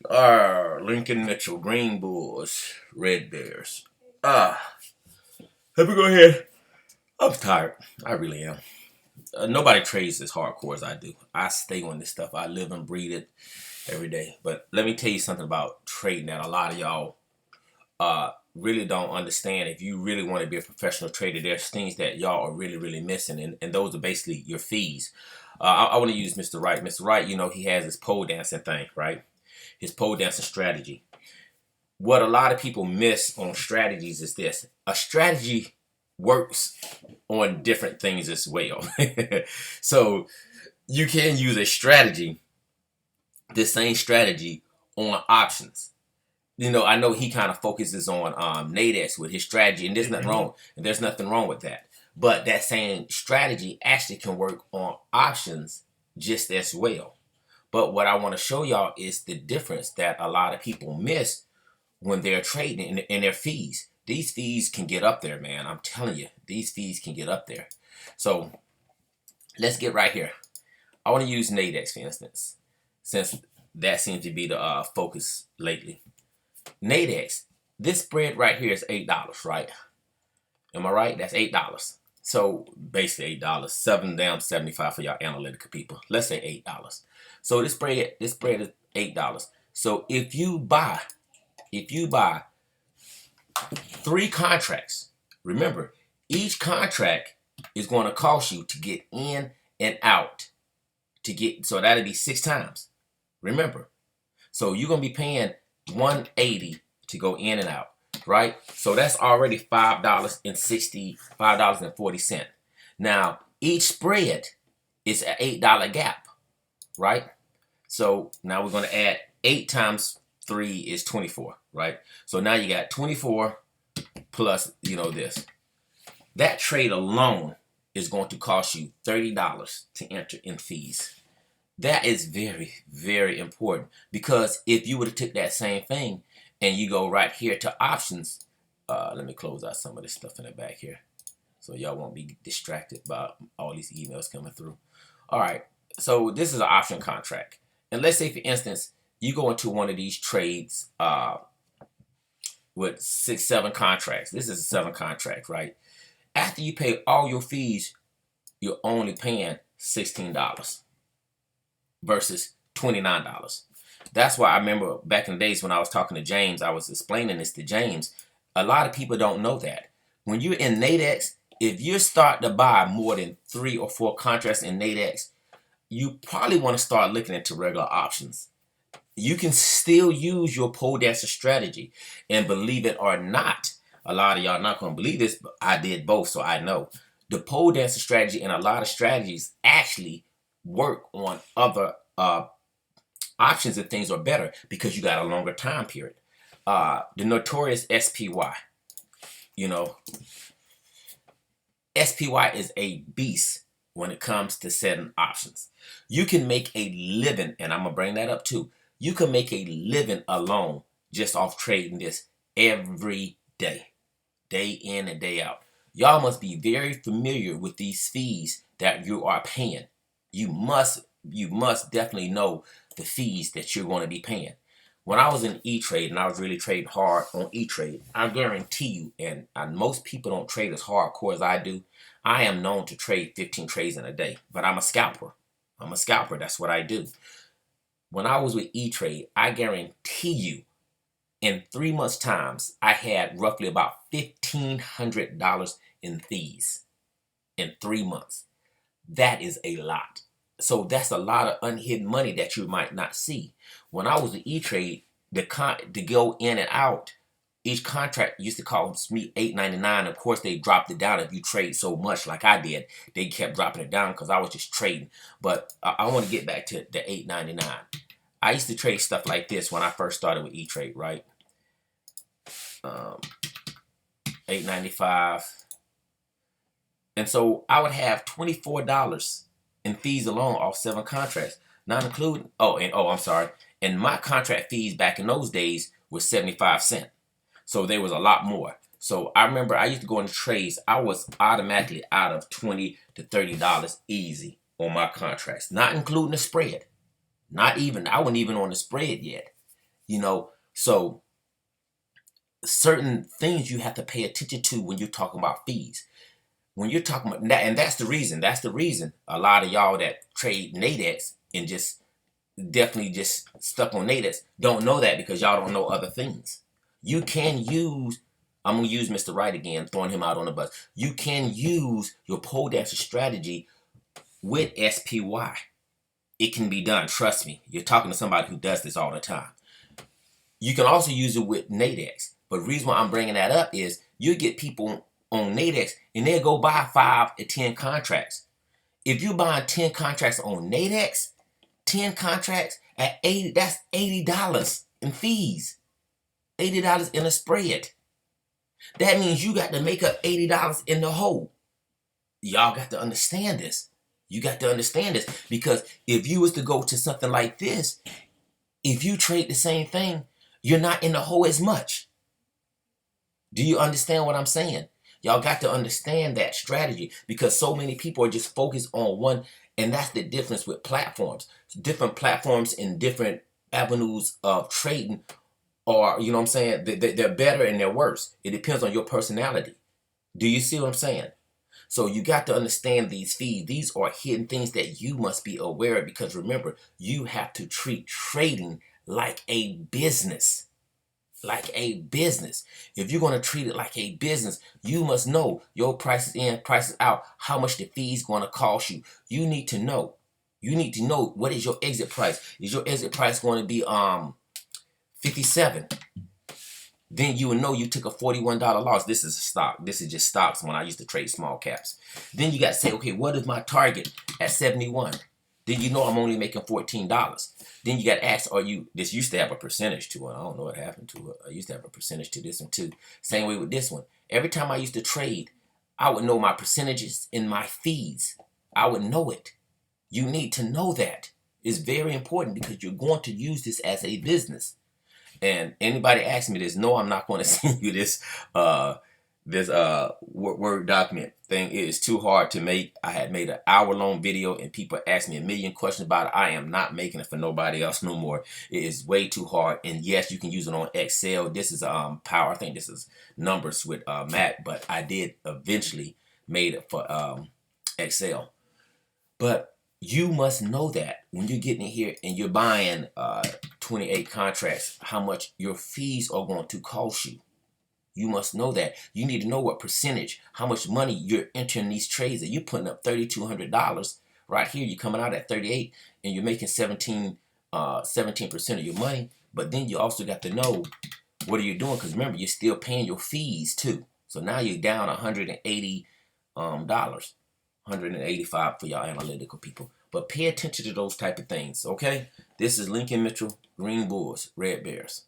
Lincoln Mitchell, Green Bulls, Red Bears. Let me go ahead. I'm tired. I really am. Nobody trades as hardcore as I do. I stay on this stuff. I live and breathe it every day. But let me tell you something about trading that a lot of y'all really don't understand. If you really want to be a professional trader, there's things that y'all are really missing, and those are basically your fees. I want to use Mr. Wright. Mr. Wright, he has his pole dancing thing, right? His pole dancing strategy. What a lot of people miss on strategies is this: a strategy works on different things as well. So you can use a strategy, the same strategy, on options. I know he kind of focuses on Nadex with his strategy, and there's nothing wrong. And there's nothing wrong with that. But that same strategy actually can work on options just as well. But what I want to show y'all is the difference that a lot of people miss when they're trading in their fees. These fees can get up there, man. I'm telling you, these fees can get up there. So let's get right here. I want to use Nadex, for instance, since that seems to be the focus lately. Nadex, this spread right here is $8, right? Am I right? That's $8. So basically $8, 7 down 75 for y'all analytical people. Let's say $8. So this spread is $8. So if you buy 3 contracts, remember, each contract is going to cost you to get in and out. So that'll be 6 times. Remember. So you're going to be paying $180 to go in and out, right? So that's already $5.40. Now, each spread is an $8 gap, right? So now we're going to add 8 times 3 is 24, right? So now you got 24 plus, this. That trade alone is going to cost you $30 to enter in fees. That is very important, because if you would have took that same thing and you go right here to options, let me close out some of this stuff in the back here so y'all won't be distracted by all these emails coming through. All right, so this is an option contract, and let's say, for instance, you go into one of these trades with 6, 7 contracts. This is a 7 contract, right? After you pay all your fees, you're only paying $16 versus $29. That's why I remember back in the days when I was talking to James, I was explaining this to James. A lot of people don't know that. When you're in Nadex, if you start to buy more than 3 or 4 contracts in Nadex, you probably want to start looking into regular options. You can still use your pole dancer strategy, and believe it or not, a lot of y'all not going to believe this, but I did both, so I know. The pole dancer strategy and a lot of strategies actually work on other options, and things are better because you got a longer time period. The notorious SPY, SPY is a beast when it comes to setting options. You can make a living, and I'm gonna bring that up too. You can make a living alone just off trading this every day in and day out. Y'all must be very familiar with these fees that you are paying. You must definitely know the fees that you're going to be paying. When I was in E-Trade and I was really trading hard on E-Trade, I guarantee you, and most people don't trade as hardcore as I do. I am known to trade 15 trades in a day, but I'm a scalper. That's what I do. When I was with E-Trade, I guarantee you, in 3 months' times, I had roughly about $1,500 in fees in 3 months. That is a lot. So that's a lot of unhidden money that you might not see. When I was at E-Trade, to go in and out, each contract used to cost me $8.99. Of course, they dropped it down if you trade so much like I did. They kept dropping it down because I was just trading. But I want to get back to the $8.99. I used to trade stuff like this when I first started with E-Trade, right? $8.95. And so I would have $24 in fees alone off 7 contracts, not including, I'm sorry. And my contract fees back in those days was 75 cents. So there was a lot more. So I remember I used to go into trades. I was automatically out of $20 to $30 easy on my contracts, not including the spread. I wasn't even on the spread yet. You know, so certain things you have to pay attention to when you're talking about fees. When you're talking about that, and that's the reason. That's the reason a lot of y'all that trade Nadex and just definitely just stuck on Nadex don't know that because y'all don't know other things. You can use, I'm gonna use Mr. Wright again, throwing him out on the bus. You can use your pole dancer strategy with SPY. It can be done. Trust me. You're talking to somebody who does this all the time. You can also use it with Nadex. But the reason why I'm bringing that up is you get people on Nadex and they'll go buy 5 to 10 contracts. If you buy 10 contracts on Nadex, 10 contracts at 80, that's $80 in fees. $80 in a spread. That means you got to make up $80 in the hole. Y'all got to understand this. You got to understand this because if you was to go to something like this, if you trade the same thing, you're not in the hole as much. Do you understand what I'm saying? Y'all got to understand that strategy because so many people are just focused on one, and that's the difference with platforms. Different platforms in different avenues of trading are, you know what I'm saying, they're better and they're worse. It depends on your personality. Do you see what I'm saying? So you got to understand these fees. These are hidden things that you must be aware of because remember, you have to treat trading like a business. Like a business. If you're going to treat it like a business, you must know your prices in, prices out, how much the fee's going to cost you. You need to know. You need to know what is your exit price. Is your exit price going to be 57? Then you will know you took a $41 loss. This is a stock. This is just stocks when I used to trade small caps. Then you got to say, okay, what is my target at 71? Then you know I'm only making $14. Then you got to ask, this used to have a percentage to it. I don't know what happened to it. I used to have a percentage to this one too. Same way with this one. Every time I used to trade, I would know my percentages in my fees. I would know it. You need to know that. It's very important because you're going to use this as a business. And anybody asks me this, no, I'm not going to send you this Word document thing. It is too hard to make. I had made an hour-long video and people asked me a million questions about it. I am not making it for nobody else no more. It is way too hard. And yes, you can use it on Excel. This is power. I think this is numbers with Mac, but I did eventually made it for Excel. But you must know that when you're getting in here and you're buying 28 contracts, how much your fees are going to cost you. You must know that. You need to know what percentage, how much money you're entering these trades. That you're putting up $3,200 right here. You're coming out at 38 and you're making 17% of your money. But then you also got to know what are you doing because remember, you're still paying your fees too. So now you're down $180 $185 for y'all analytical people. But pay attention to those type of things, okay? This is Lincoln Mitchell, Green Bulls, Red Bears.